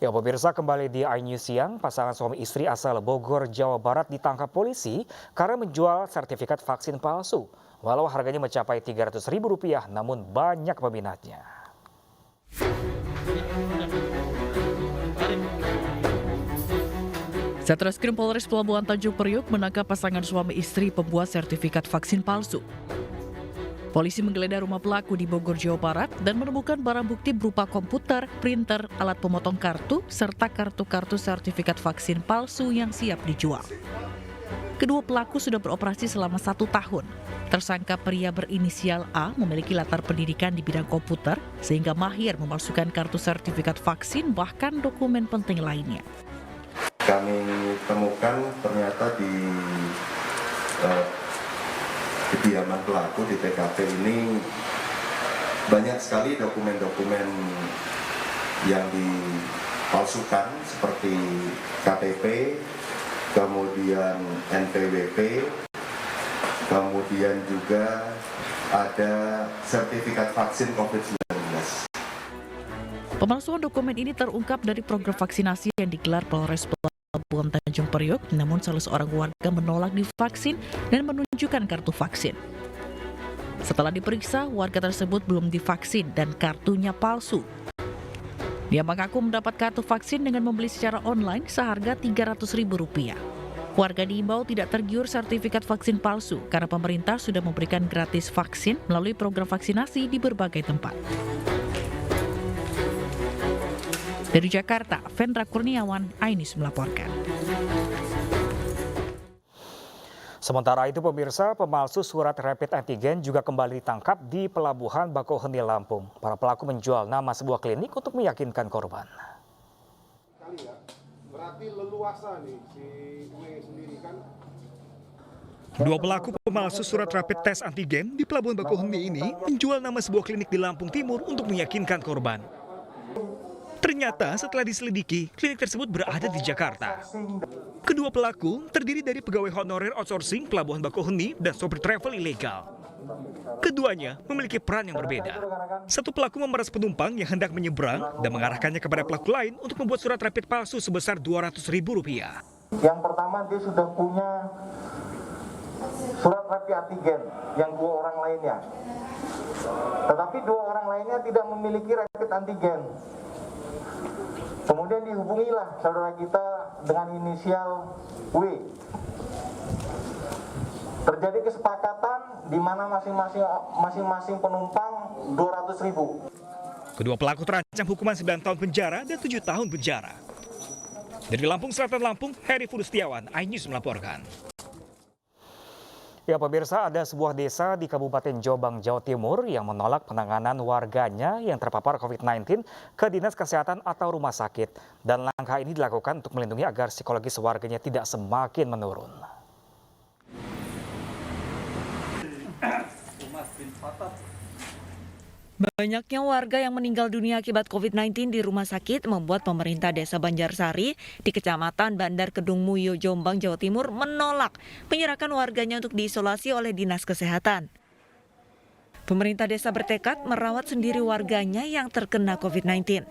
Ya, pemirsa, kembali di iNews Siang, pasangan suami istri asal Bogor, Jawa Barat ditangkap polisi karena menjual sertifikat vaksin palsu. Walau harganya mencapai Rp300.000, namun banyak peminatnya. Satreskrim Polres Pelabuhan Tanjung Priok menangkap pasangan suami istri pembuat sertifikat vaksin palsu. Polisi menggeledah rumah pelaku di Bogor, Jawa Barat dan menemukan barang bukti berupa komputer, printer, alat pemotong kartu, serta kartu-kartu sertifikat vaksin palsu yang siap dijual. Kedua pelaku sudah beroperasi selama 1 tahun. Tersangka pria berinisial A memiliki latar pendidikan di bidang komputer sehingga mahir memalsukan kartu sertifikat vaksin bahkan dokumen penting lainnya. Kami temukan ternyata di kediaman pelaku di TKP ini banyak sekali dokumen-dokumen yang dipalsukan seperti KTP, kemudian NPWP, kemudian juga ada sertifikat vaksin COVID-19. Pemalsuan dokumen ini terungkap dari program vaksinasi yang digelar Polres Pelabuhan Tanjung Priok, namun salah seorang warga menolak divaksin dan menunjukkan kartu vaksin. Setelah diperiksa, warga tersebut belum divaksin dan kartunya palsu. Dia mengaku mendapat kartu vaksin dengan membeli secara online seharga Rp300.000. Warga diimbau tidak tergiur sertifikat vaksin palsu karena pemerintah sudah memberikan gratis vaksin melalui program vaksinasi di berbagai tempat. Dari Jakarta, Vendra Kurniawan, iNews melaporkan. Sementara itu, pemirsa, pemalsu surat rapid antigen juga kembali ditangkap di Pelabuhan Bakauheni, Lampung. Para pelaku menjual nama sebuah klinik untuk meyakinkan korban. Berarti leluasa nih si W sendiri kan. Dua pelaku pemalsu surat rapid tes antigen di Pelabuhan Bakauheni ini menjual nama sebuah klinik di Lampung Timur untuk meyakinkan korban. Ternyata setelah diselidiki, klinik tersebut berada di Jakarta. Kedua pelaku terdiri dari pegawai honorer outsourcing Pelabuhan Bakauheni dan sopir travel ilegal. Keduanya memiliki peran yang berbeda. Satu pelaku memeras penumpang yang hendak menyeberang dan mengarahkannya kepada pelaku lain untuk membuat surat rapid palsu sebesar Rp200.000. Yang pertama, dia sudah punya surat rapid antigen yang 2 orang lainnya. Tetapi 2 orang lainnya tidak memiliki rapid antigen. Kemudian dihubungilah saudara kita dengan inisial W. Terjadi kesepakatan di mana masing-masing penumpang Rp200.000. Kedua pelaku terancam hukuman 9 tahun penjara dan 7 tahun penjara. Dari Lampung Selatan, Lampung, Heri Fudustiawan, iNews melaporkan. Ya, pemirsa, ada sebuah desa di Kabupaten Jombang, Jawa Timur yang menolak penanganan warganya yang terpapar COVID-19 ke Dinas Kesehatan atau rumah sakit. Dan langkah ini dilakukan untuk melindungi agar psikologis warganya tidak semakin menurun. Banyaknya warga yang meninggal dunia akibat COVID-19 di rumah sakit membuat pemerintah Desa Banjarsari di Kecamatan Bandar Kedung Mulyo, Jombang, Jawa Timur menolak menyerahkan warganya untuk diisolasi oleh Dinas Kesehatan. Pemerintah desa bertekad merawat sendiri warganya yang terkena COVID-19.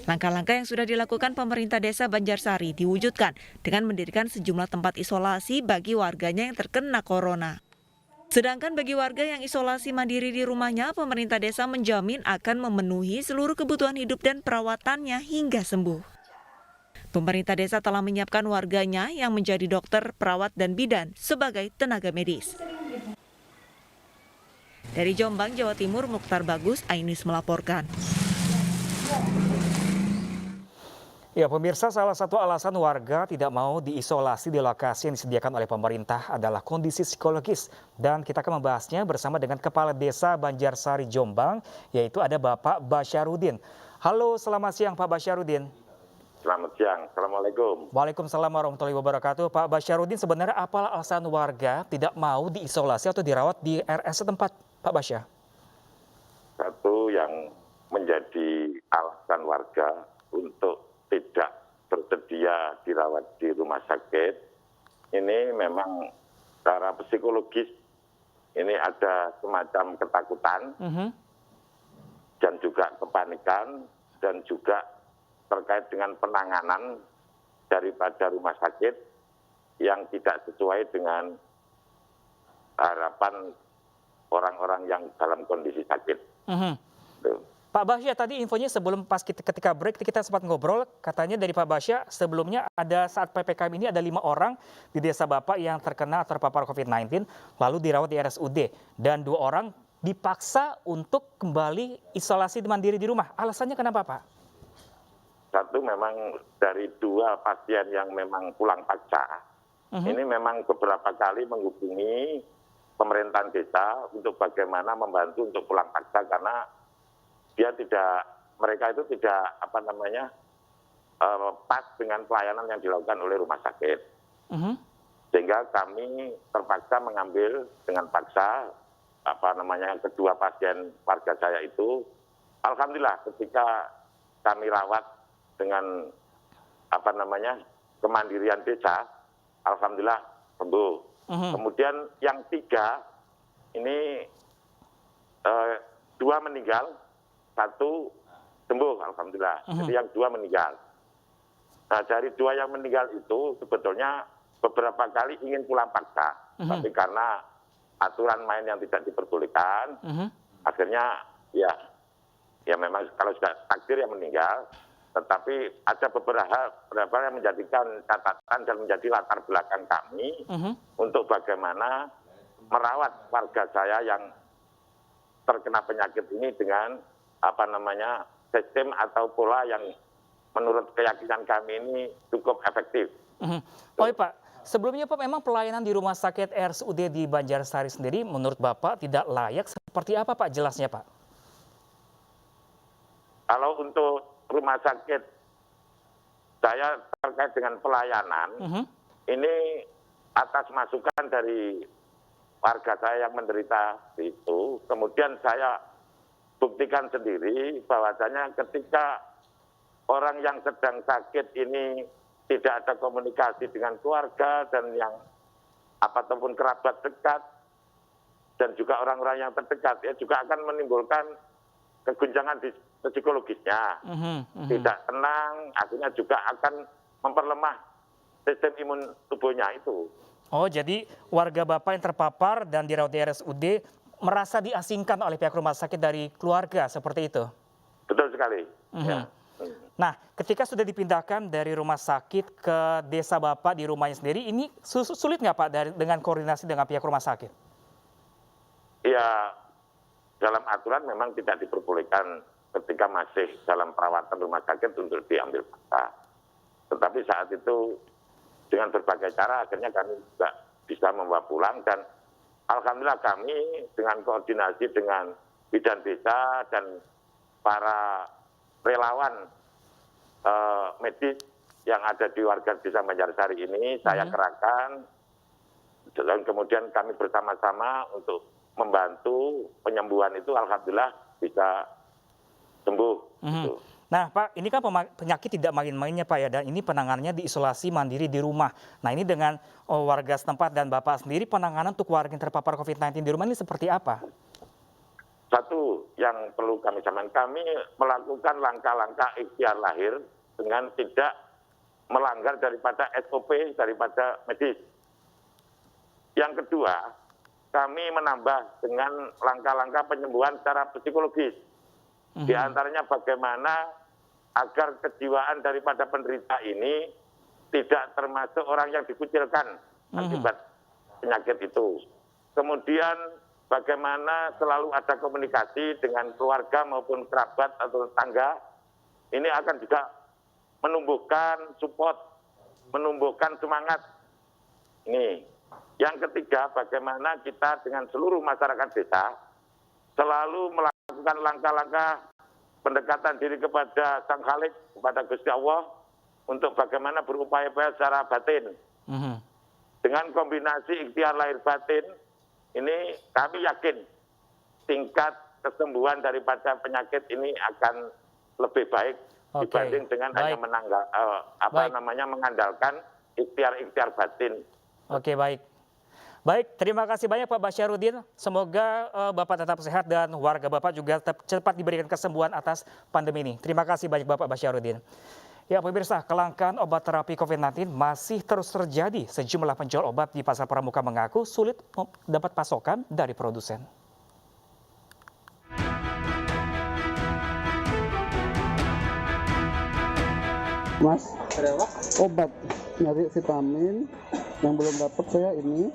Langkah-langkah yang sudah dilakukan pemerintah Desa Banjarsari diwujudkan dengan mendirikan sejumlah tempat isolasi bagi warganya yang terkena corona. Sedangkan bagi warga yang isolasi mandiri di rumahnya, pemerintah desa menjamin akan memenuhi seluruh kebutuhan hidup dan perawatannya hingga sembuh. Pemerintah desa telah menyiapkan warganya yang menjadi dokter, perawat, dan bidan sebagai tenaga medis. Dari Jombang, Jawa Timur, Mukhtar Bagus, iNews melaporkan. Ya, pemirsa, salah satu alasan warga tidak mau diisolasi di lokasi yang disediakan oleh pemerintah adalah kondisi psikologis. Dan kita akan membahasnya bersama dengan Kepala Desa Banjarsari Jombang, yaitu ada Bapak Basyarudin. Halo, selamat siang Pak Basyarudin. Selamat siang, Assalamualaikum. Waalaikumsalam warahmatullahi wabarakatuh. Pak Basyarudin, sebenarnya apa alasan warga tidak mau diisolasi atau dirawat di RS setempat, Pak Basya? Satu yang menjadi alasan warga untuk tidak bersedia dirawat di rumah sakit, ini memang secara psikologis ini ada semacam ketakutan dan juga kepanikan dan juga terkait dengan penanganan daripada rumah sakit yang tidak sesuai dengan harapan orang-orang yang dalam kondisi sakit. Tuh. Pak Basya, tadi infonya sebelum ketika break kita sempat ngobrol, katanya dari Pak Basya sebelumnya ada saat PPKM ini ada 5 orang di desa Bapak yang terkena terpapar COVID-19 lalu dirawat di RSUD dan 2 orang dipaksa untuk kembali isolasi mandiri di rumah. Alasannya kenapa, Pak? Satu, memang dari 2 pasien yang memang pulang paksa, ini memang beberapa kali menghubungi pemerintahan desa untuk bagaimana membantu untuk pulang paksa karena mereka itu tidak pas dengan pelayanan yang dilakukan oleh rumah sakit. Sehingga kami terpaksa mengambil dengan paksa kedua pasien warga saya itu. Alhamdulillah ketika kami rawat dengan kemandirian desa, alhamdulillah sembuh. Kemudian yang 3 ini 2 meninggal, 1 sembuh, alhamdulillah. Jadi yang 2 meninggal. Nah, dari 2 yang meninggal itu sebetulnya beberapa kali ingin pulang paksa, tapi karena aturan main yang tidak diperbolehkan, akhirnya ya memang kalau sudah takdir yang meninggal. Tetapi ada beberapa yang menjadikan catatan dan menjadi latar belakang kami untuk bagaimana merawat warga saya yang terkena penyakit ini dengan sistem atau pola yang menurut keyakinan kami ini cukup efektif. Oh iya, Pak, sebelumnya Pak memang pelayanan di rumah sakit RSUD di Banjarsari sendiri menurut Bapak tidak layak seperti apa Pak jelasnya Pak? Kalau untuk rumah sakit saya terkait dengan pelayanan, ini atas masukan dari warga saya yang menderita itu, kemudian saya buktikan sendiri bahwasanya ketika orang yang sedang sakit ini tidak ada komunikasi dengan keluarga dan yang ataupun kerabat dekat dan juga orang-orang yang terdekat ya juga akan menimbulkan keguncangan di psikologisnya, tidak tenang, akhirnya juga akan memperlemah sistem imun tubuhnya itu. Oh, jadi warga Bapak yang terpapar dan dirawat di RSUD merasa diasingkan oleh pihak rumah sakit dari keluarga, seperti itu? Betul sekali. Ya. Nah, ketika sudah dipindahkan dari rumah sakit ke desa Bapak di rumahnya sendiri, ini sulit nggak Pak dengan koordinasi dengan pihak rumah sakit? Ya, dalam aturan memang tidak diperbolehkan ketika masih dalam perawatan rumah sakit untuk diambil paksa. Tetapi saat itu dengan berbagai cara akhirnya kami juga bisa membawa pulang dan alhamdulillah kami dengan koordinasi dengan bidan desa dan para relawan medis yang ada di warga desa Banjarsari ini saya kerahkan dan kemudian kami bersama-sama untuk membantu penyembuhan itu alhamdulillah bisa sembuh. Gitu. Nah Pak, ini kan penyakit tidak main-mainnya Pak ya, dan ini penanganannya diisolasi mandiri di rumah. Nah ini dengan warga setempat dan Bapak sendiri, penanganan untuk warga yang terpapar COVID-19 di rumah ini seperti apa? Satu yang perlu kami sampaikan, kami melakukan langkah-langkah ikhtiar lahir dengan tidak melanggar daripada SOP daripada medis. Yang kedua, kami menambah dengan langkah-langkah penyembuhan secara psikologis. Di antaranya bagaimana agar kejiwaan daripada penderita ini tidak termasuk orang yang dikucilkan akibat penyakit itu. Kemudian bagaimana selalu ada komunikasi dengan keluarga maupun kerabat atau tetangga. Ini akan juga menumbuhkan support, menumbuhkan semangat. Ini. Yang ketiga, bagaimana kita dengan seluruh masyarakat desa selalu melakukan langkah-langkah pendekatan diri kepada Sang Khalik, kepada Gusti Allah, untuk bagaimana berupaya-upaya secara batin. Dengan kombinasi ikhtiar lahir batin, ini kami yakin tingkat kesembuhan daripada penyakit ini akan lebih baik dibanding dengan hanya mengandalkan ikhtiar-ikhtiar batin. Oke, baik. Baik, terima kasih banyak Pak Basyarudin. Semoga Bapak tetap sehat dan warga Bapak juga tetap cepat diberikan kesembuhan atas pandemi ini. Terima kasih banyak Bapak Basyarudin. Ya pemirsa, kelangkaan obat terapi COVID-19 masih terus terjadi. Sejumlah penjual obat di Pasar Pramuka mengaku sulit dapat pasokan dari produsen. Mas, obat nyari vitamin yang belum dapat saya ini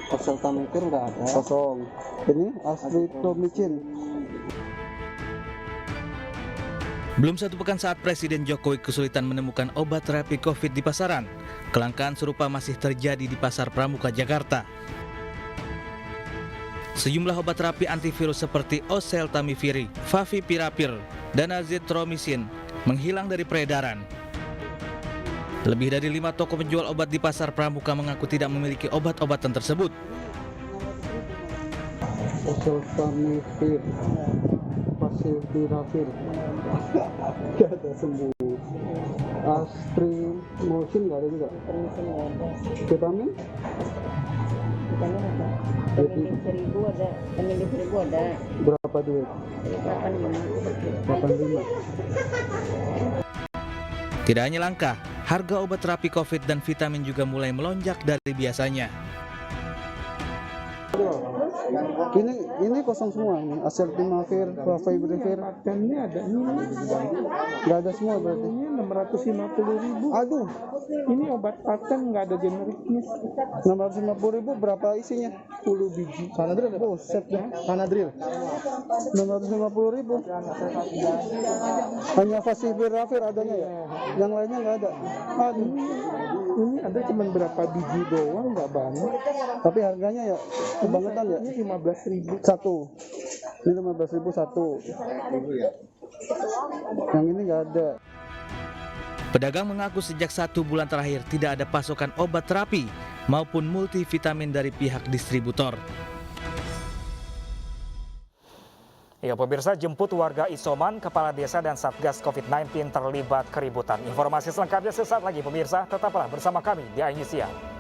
oseltamivir nggak ada, kosong. Ini azithromycin. Belum satu pekan saat Presiden Jokowi kesulitan menemukan obat terapi COVID di pasaran, kelangkaan serupa masih terjadi di Pasar Pramuka, Jakarta. Sejumlah obat terapi antivirus seperti oseltamivir, favipiravir, dan azithromycin menghilang dari peredaran. Lebih dari 5 toko penjual obat di Pasar Pramuka mengaku tidak memiliki obat-obatan tersebut. Oseltamivir, favipiravir, nggak ada sembuh. Azithromycin nggak ada juga. Vitamin? Penyelidik 1000 ada, penyelidik 1000 ada. Berapa duit? 85. Tidak hanya langka, harga obat terapi COVID dan vitamin juga mulai melonjak dari biasanya. Ini kosong semua ini. Oseltamivir, favipiravir. Ini ada Nggak ada semua berarti. ini 650.000. Aduh, Ini obat paten nggak ada generiknya. 650.000 berapa isinya? 10 biji. Panadril ada? Buset dah, Panadril 650.000. Hanya favipiravir adanya ya? Yang lainnya nggak ada. Aduh, Ini ada cuma berapa biji doang, nggak banyak. tapi harganya ya kebangetan ya? Ini 15.000. Satu. Ini 15.000 satu. Yang ini nggak ada. Pedagang mengaku sejak 1 bulan terakhir tidak ada pasokan obat terapi maupun multivitamin dari pihak distributor. Ya pemirsa, jemput warga isoman, kepala desa dan Satgas COVID-19 terlibat keributan. Informasi selengkapnya sesaat lagi pemirsa, tetaplah bersama kami di Ainews Siang.